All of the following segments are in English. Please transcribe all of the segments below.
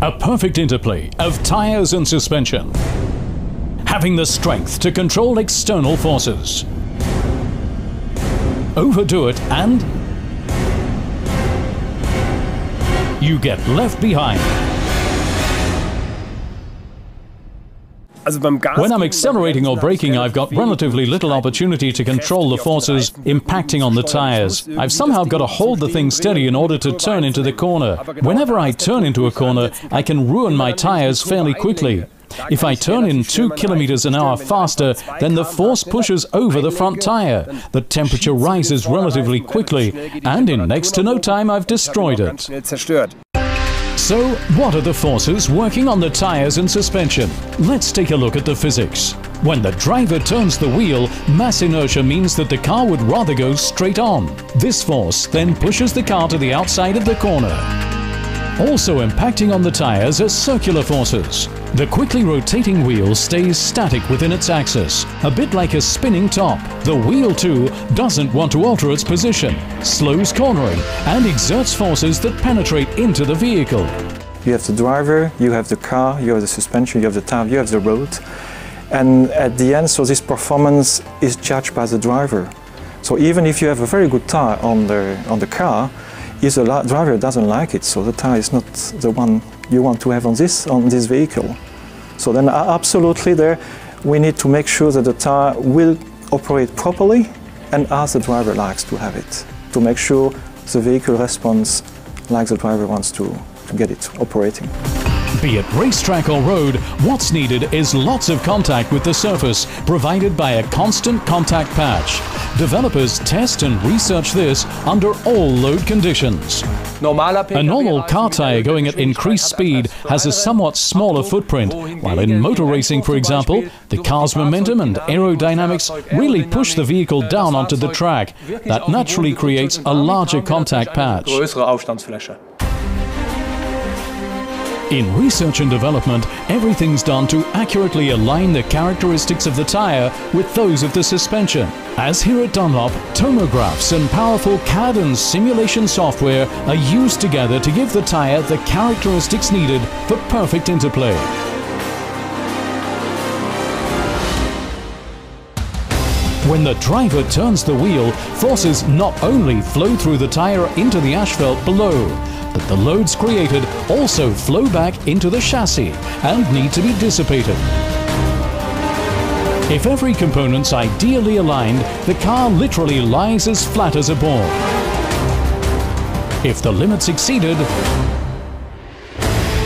A perfect interplay of tires and suspension. Having the strength to control external forces. Overdo it and you get left behind. When I'm accelerating or braking, I've got relatively little opportunity to control the forces impacting on the tires. I've somehow got to hold the thing steady in order to turn into the corner. Whenever I turn into a corner, I can ruin my tires fairly quickly. If I turn in 2 kilometers an hour faster, then the force pushes over the front tire. The temperature rises relatively quickly, and in next to no time I've destroyed it. So, what are the forces working on the tires and suspension? Let's take a look at the physics. When the driver turns the wheel, mass inertia means that the car would rather go straight on. This force then pushes the car to the outside of the corner. Also impacting on the tires are circular forces. The quickly rotating wheel stays static within its axis, a bit like a spinning top. The wheel too doesn't want to alter its position, slows cornering and exerts forces that penetrate into the vehicle. You have the driver, you have the car, you have the suspension, you have the tire, you have the road. And at the end, so this performance is judged by the driver. So even if you have a very good tire on the car, if the driver doesn't like it, so the tire is not the one you want to have on this vehicle. So then absolutely there, we need to make sure that the tire will operate properly and as the driver likes to have it, to make sure the vehicle responds like the driver wants to get it operating. Be it racetrack or road, what's needed is lots of contact with the surface, provided by a constant contact patch. Developers test and research this under all load conditions. A normal car tire going at increased speed has a somewhat smaller footprint, while in motor racing, for example, the car's momentum and aerodynamics really push the vehicle down onto the track. That naturally creates a larger contact patch. In research and development, everything's done to accurately align the characteristics of the tire with those of the suspension. As here at Dunlop, tomographs and powerful CAD and simulation software are used together to give the tire the characteristics needed for perfect interplay. When the driver turns the wheel, forces not only flow through the tire into the asphalt below, but the loads created also flow back into the chassis and need to be dissipated. If every component's ideally aligned, the car literally lies as flat as a board. If the limit's exceeded,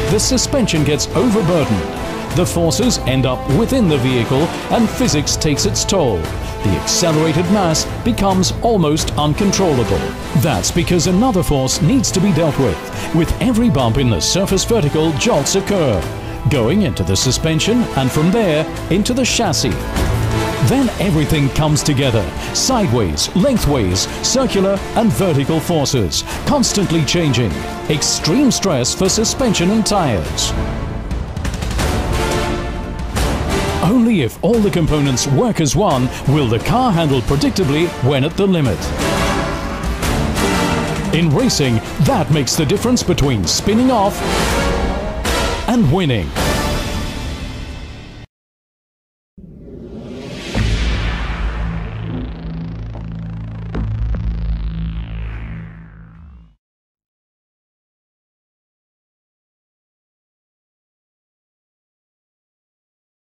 the suspension gets overburdened. The forces end up within the vehicle and physics takes its toll. The accelerated mass becomes almost uncontrollable. That's because another force needs to be dealt with. With every bump in the surface vertical, jolts occur, going into the suspension and from there into the chassis. Then everything comes together, sideways, lengthways, circular and vertical forces, constantly changing. Extreme stress for suspension and tires. Only if all the components work as one will the car handle predictably when at the limit. In racing, that makes the difference between spinning off and winning.